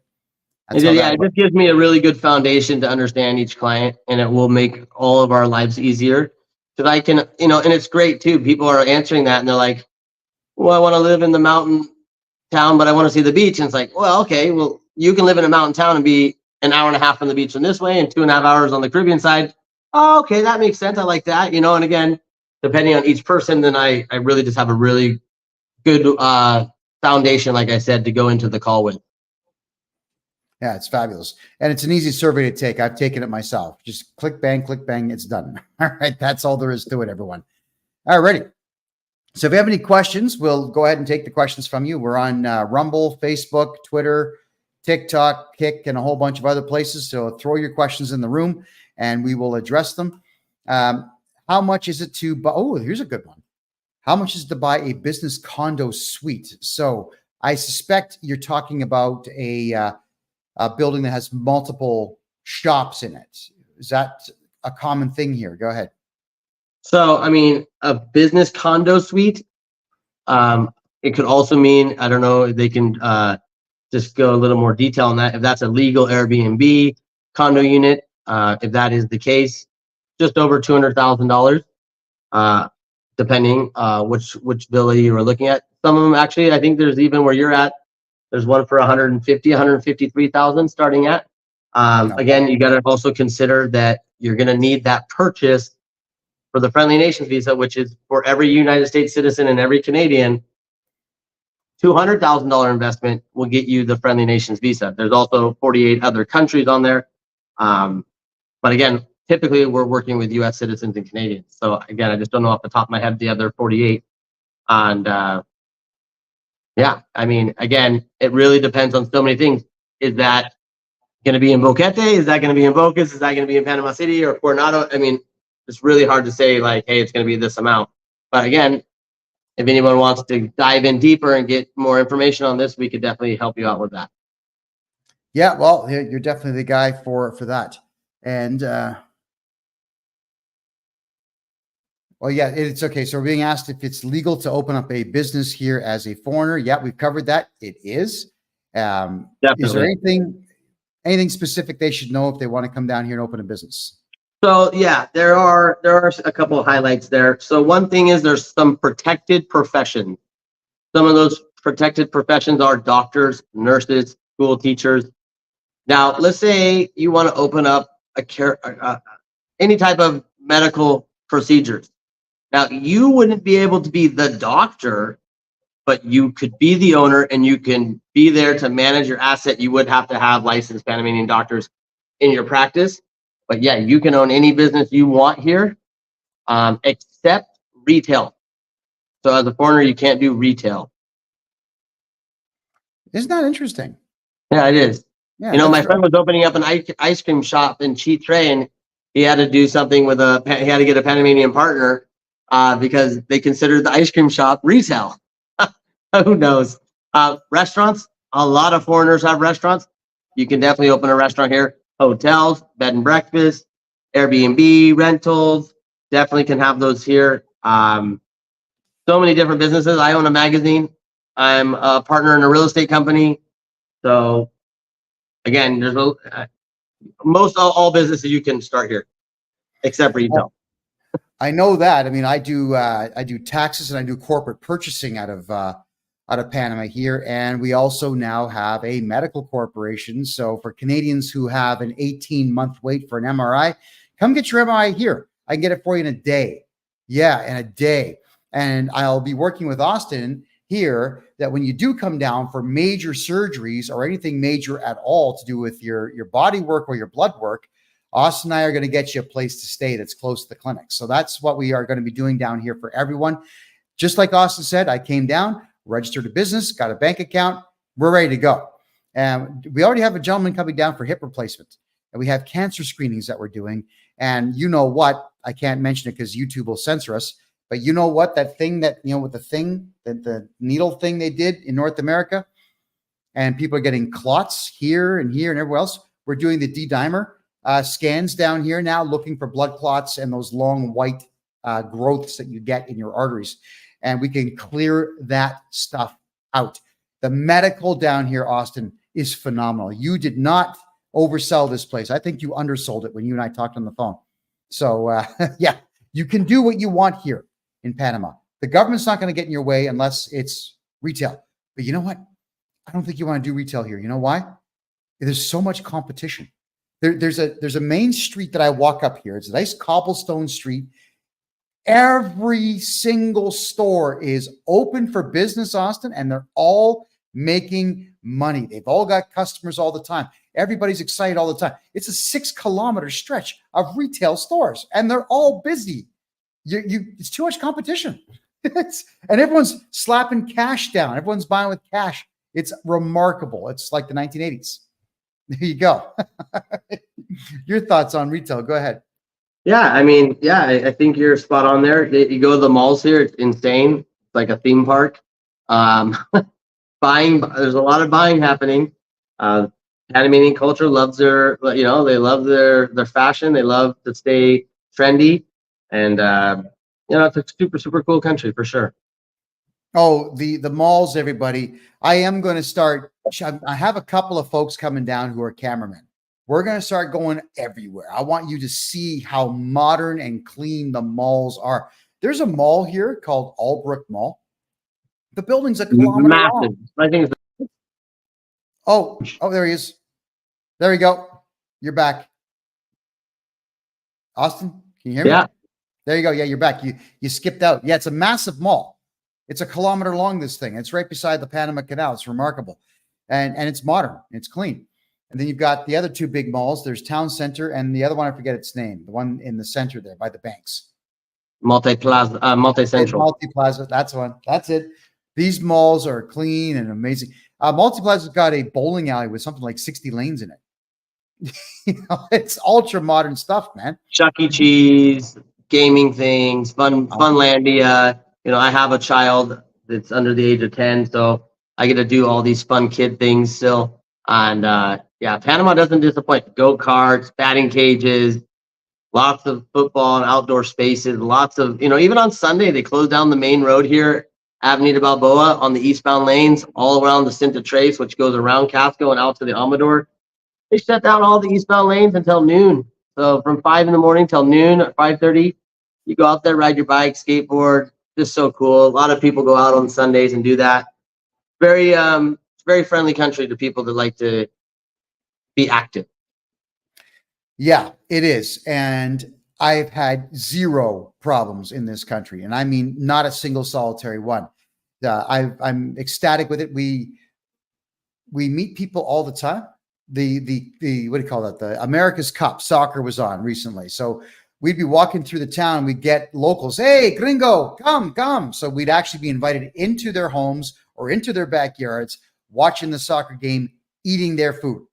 It just gives me a really good foundation to understand each client, and it will make all of our lives easier. Because I can, and it's great too. People are answering that, and they're like, well, I want to live in the mountain town, but I want to see the beach. And it's like, well, okay, well, you can live in a mountain town and be an hour and a half from the beach from this way and 2.5 hours on the Caribbean side. Oh, okay, that makes sense. I like that, and again, depending on each person, then I really just have a really good foundation, like I said, to go into the call with. Yeah, it's fabulous. And it's an easy survey to take. I've taken it myself. Just click, bang, it's done. All right, that's all there is to it, everyone. All righty. So if you have any questions, we'll go ahead and take the questions from you. We're on Rumble, Facebook, Twitter, TikTok, Kick, and a whole bunch of other places. So throw your questions in the room, and we will address them. How much is it to buy? Oh, here's a good one. How much is it to buy a business condo suite? So I suspect you're talking about a building that has multiple shops in it. Is that a common thing here? Go ahead. So, a business condo suite, it could also mean, I don't know, they can just go a little more detail on that. If that's a legal Airbnb condo unit, if that is the case, just over $200,000, depending which villa you are looking at. Some of them, actually, I think there's even where you're at, there's one for 153,000 starting at. Again, you got to also consider that you're going to need that purchase for the Friendly Nations visa, which is for every United States citizen and every Canadian. $200,000 investment will get you the Friendly Nations visa. There's also 48 other countries on there. But again, typically we're working with US citizens and Canadians. So again, I just don't know off the top of my head the other 48. And again, it really depends on so many things. Is that going to be in Boquete? Is that going to be in Bocas? Is that going to be in Panama City or Coronado? It's really hard to say like, hey, it's going to be this amount. But again, if anyone wants to dive in deeper and get more information on this, we could definitely help you out with that. Yeah, well, you're definitely the guy for that. And it's okay. So we're being asked if it's legal to open up a business here as a foreigner. Yeah, we've covered that. It is. Is there anything specific they should know if they want to come down here and open a business? So yeah, there are a couple of highlights there. So one thing is there's some protected professions. Some of those protected professions are doctors, nurses, school teachers. Now, let's say you want to open up any type of medical procedures. Now, you wouldn't be able to be the doctor, but you could be the owner and you can be there to manage your asset. You would have to have licensed Panamanian doctors in your practice. But yeah, you can own any business you want here, except retail. So as a foreigner, you can't do retail. Isn't that interesting? Yeah, it is. Yeah, my friend was opening up an ice cream shop in Chitre, and he had to do something he had to get a Panamanian partner because they considered the ice cream shop retail. Who knows? Restaurants, a lot of foreigners have restaurants. You can definitely open a restaurant here. Hotels, bed and breakfast, Airbnb, rentals, definitely can have those here. So many different businesses. I own a magazine. I'm a partner in a real estate company. So again, there's all businesses you can start here, except retail. I know that. I do taxes and I do corporate purchasing out of Panama here, and we also now have a medical corporation. So for Canadians who have an 18-month wait for an MRI, come get your MRI here. I can get it for you in a day. Yeah, in a day. And I'll be working with Austin here that when you do come down for major surgeries or anything major at all to do with your body work or your blood work, Austin and I are going to get you a place to stay that's close to the clinic. So that's what we are going to be doing down here for everyone. Just like Austin said, I came down, registered a business, got a bank account, we're ready to go. And we already have a gentleman coming down for hip replacement. And we have cancer screenings that we're doing. And you know what? I can't mention it because YouTube will censor us. But you know what? That thing that, with the needle thing they did in North America, and people are getting clots here and everywhere else. We're doing the D-dimer scans down here now, looking for blood clots and those long white growths that you get in your arteries. And we can clear that stuff out. The medical down here, Austin, is phenomenal. You did not oversell this place. I think you undersold it when you and I talked on the phone. So, yeah, you can do what you want here in Panama. The government's not going to get in your way unless it's retail. But you know what? I don't think you want to do retail here. You know why? There's so much competition. There's a main street that I walk up here. It's a nice cobblestone street. Every single store is open for business, Austin, and they're all making money. They've all got customers all the time. Everybody's excited all the time. It's a 6-kilometer stretch of retail stores, and they're all busy. It's too much competition. And everyone's slapping cash down. Everyone's buying with cash. It's remarkable. It's like the 1980s. There you go. Your thoughts on retail? Go ahead. Yeah, I think you're spot on there. You go to the malls here, it's insane. It's like a theme park. Buying, there's a lot of buying happening. Panamanian culture loves they love their fashion. They love to stay trendy. And, it's a super, super cool country for sure. Oh, the malls, everybody. I am going to start. I have a couple of folks coming down who are cameramen. We're going to start going everywhere. I want you to see how modern and clean the malls are. There's a mall here called Albrook Mall. The building's a kilometer long. I think Oh, there he is. There we go. You're back. Austin, can you hear me? Yeah. There you go. Yeah, you're back. You skipped out. Yeah, it's a massive mall. It's a kilometer long, this thing. It's right beside the Panama Canal. It's remarkable. And it's modern. It's clean. And then you've got the other two big malls. There's Town Center and the other one, I forget its name, the one in the center there by the banks. Multi-Central. Multi-Plaza. That's one. That's it. These malls are clean and amazing. Multi-Plaza's got a bowling alley with something like 60 lanes in it. It's ultra modern stuff, man. Chuck E. Cheese, gaming things, Funlandia. I have a child that's under the age of 10, so I get to do all these fun kid things still. And Panama doesn't disappoint. Go-karts, batting cages, lots of football and outdoor spaces, lots of, even on Sunday, they close down the main road here, Avenida Balboa, on the eastbound lanes, all around the Cinta Trace, which goes around Casco and out to the Amador. They shut down all the eastbound lanes until noon. So from 5 in the morning till noon at 5:30, you go out there, ride your bike, skateboard. Just so cool. A lot of people go out on Sundays and do that. Very friendly country to people that like to be active. Yeah, it is. And I've had zero problems in this country. And I mean, not a single solitary one. I'm ecstatic with it. We meet people all the time. The what do you call that? The America's Cup soccer was on recently. So we'd be walking through the town. We'd get locals. Hey, gringo, come. So we'd actually be invited into their homes or into their backyards, watching the soccer game, eating their food.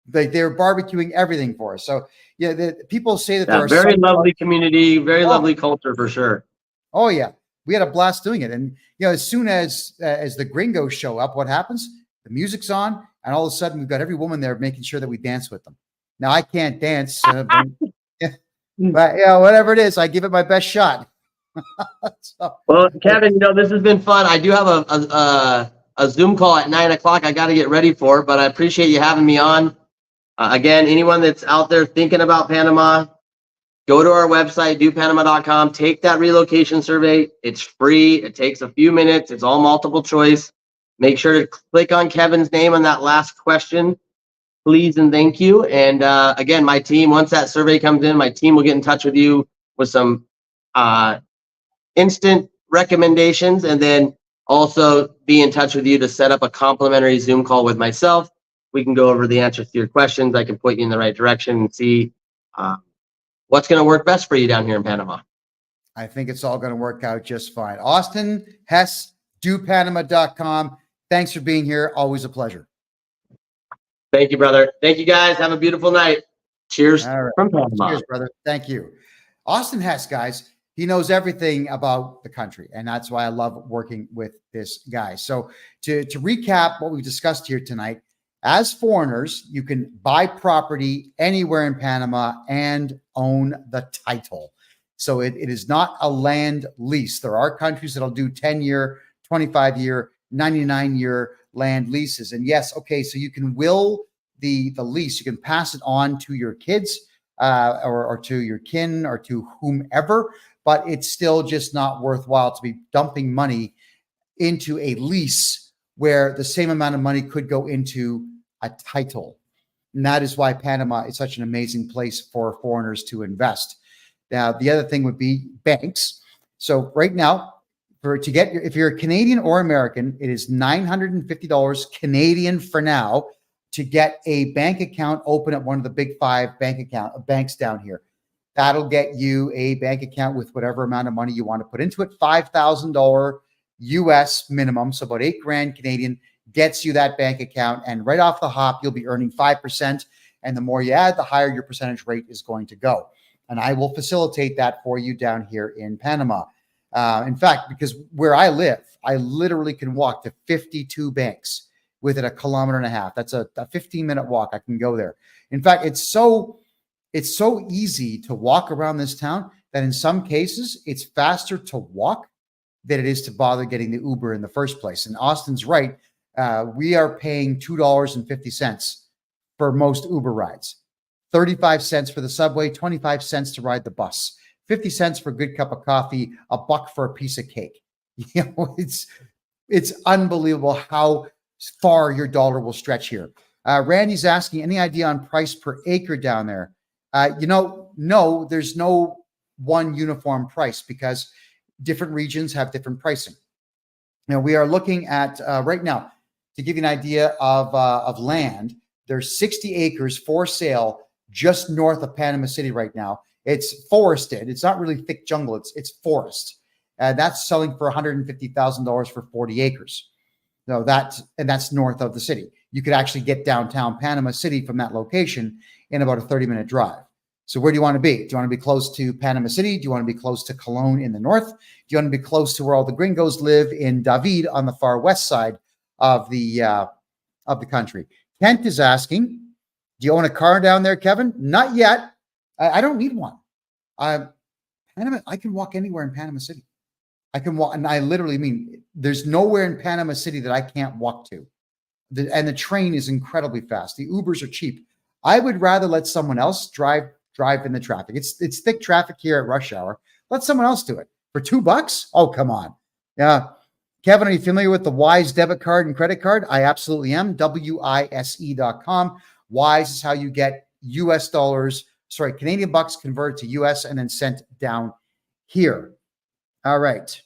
They're barbecuing everything for us. So yeah, people say that they're very lovely community, very lovely culture for sure. Oh yeah, we had a blast doing it. And as soon as the gringos show up, what happens? The music's on, and all of a sudden we've got every woman there making sure that we dance with them. Now I can't dance, but whatever it is, I give it my best shot. Well, Kevin, this has been fun. I do have a Zoom call at 9:00. I got to get ready for it, but I appreciate you having me on. Again, anyone that's out there thinking about Panama, go to our website, dopanama.com, take that relocation survey. It's free. It takes a few minutes. It's all multiple choice. Make sure to click on Kevin's name on that last question, please and thank you. And again, my team, once that survey comes in, my team will get in touch with you with some instant recommendations, and then also be in touch with you to set up a complimentary Zoom call with myself. We can go over the answers to your questions. I can point you in the right direction and see what's going to work best for you down here in Panama. I think it's all going to work out just fine. Austin Hess, dopanama.com. Thanks for being here. Always a pleasure. Thank you, brother. Thank you, guys. Have a beautiful night. Cheers from Panama. Cheers, brother. Thank you. Austin Hess, guys. He knows everything about the country, and that's why I love working with this guy. So to recap what we discussed here tonight, as foreigners, you can buy property anywhere in Panama and own the title. So it is not a land lease. There are countries that'll do 10-year, 25-year, 99-year land leases. And yes, okay, so you can will the lease. You can pass it on to your kids or to your kin or to whomever, but it's still just not worthwhile to be dumping money into a lease where the same amount of money could go into a title. And that is why Panama is such an amazing place for foreigners to invest. Now, the other thing would be banks. So right now, if you're a Canadian or American, it is $950 Canadian for now to get a bank account open at one of the big 5 banks down here. That'll get you a bank account with whatever amount of money you want to put into it. $5,000 US minimum, so about $8,000 Canadian gets you that bank account. And right off the hop, you'll be earning 5%. And the more you add, the higher your percentage rate is going to go. And I will facilitate that for you down here in Panama. In fact, because where I live, I literally can walk to 52 banks within 1.5 kilometers. That's a 15-minute walk. I can go there. In fact, it's so easy to walk around this town that in some cases it's faster to walk than it is to bother getting the Uber in the first place. And Austin's right. We are paying $2.50 for most Uber rides, 35 cents for the subway, 25 cents to ride the bus, 50 cents for a good cup of coffee, $1 for a piece of cake. You know, it's unbelievable how far your dollar will stretch here. Randy's asking, any idea on price per acre down there? No, there's no one uniform price because different regions have different pricing. Now, we are looking at right now, to give you an idea of land, there's 60 acres for sale just north of Panama City right now. It's forested. It's not really thick jungle. It's forest. That's selling for $150,000 for 40 acres. No, that's north of the city. You could actually get downtown Panama City from that location in about a 30-minute drive. So where do you want to be? Do you want to be close to Panama City? Do you want to be close to Cologne in the north? Do you want to be close to where all the gringos live in David on the far west side of the country? Kent is asking, do you own a car down there, Kevin? Not yet. I don't need one. I can walk anywhere in Panama City. I can walk, and I literally mean there's nowhere in Panama City that I can't walk to. And the train is incredibly fast. The Ubers are cheap. I would rather let someone else drive in the traffic. It's thick traffic here at rush hour. Let someone else do it for $2. Oh, come on. Yeah. Kevin, are you familiar with the Wise debit card and credit card? I absolutely am. WISE.com. Wise is how you get Canadian bucks converted to US and then sent down here. All right.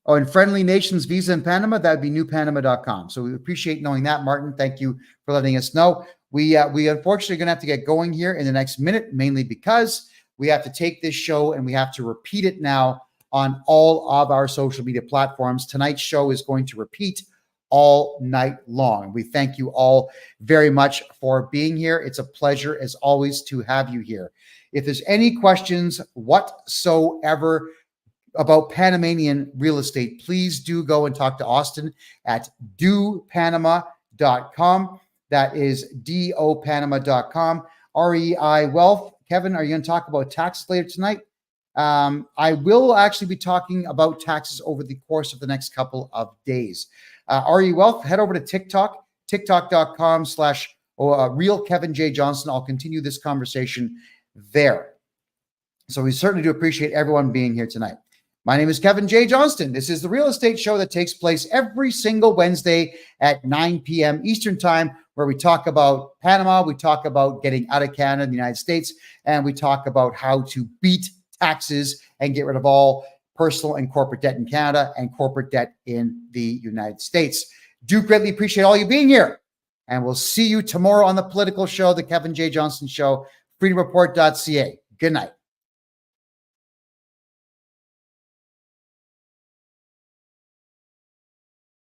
Oh, and Friendly Nations Visa in Panama, that would be newpanama.com. So we appreciate knowing that, Martin. Thank you for letting us know. We unfortunately are going to have to get going here in the next minute, mainly because we have to take this show and we have to repeat it now on all of our social media platforms. Tonight's show is going to repeat all night long. We thank you all very much for being here. It's a pleasure, as always, to have you here. If there's any questions whatsoever about Panamanian real estate, please do go and talk to Austin at dopanama.com. That is dopanama.com. REI Wealth. Kevin, are you going to talk about taxes later tonight? I will actually be talking about taxes over the course of the next couple of days. RE Wealth, head over to TikTok, tiktok.com/real Kevin J. Johnston. I'll continue this conversation there. So we certainly do appreciate everyone being here tonight. My name is Kevin J. Johnston. This is the real estate show that takes place every single Wednesday at 9 p.m. Eastern Time, where we talk about Panama, we talk about getting out of Canada and the United States, and we talk about how to beat taxes and get rid of all personal and corporate debt in Canada and corporate debt in the United States. Do greatly appreciate all you being here. And we'll see you tomorrow on the political show, the Kevin J. Johnston Show, freedomreport.ca. Good night.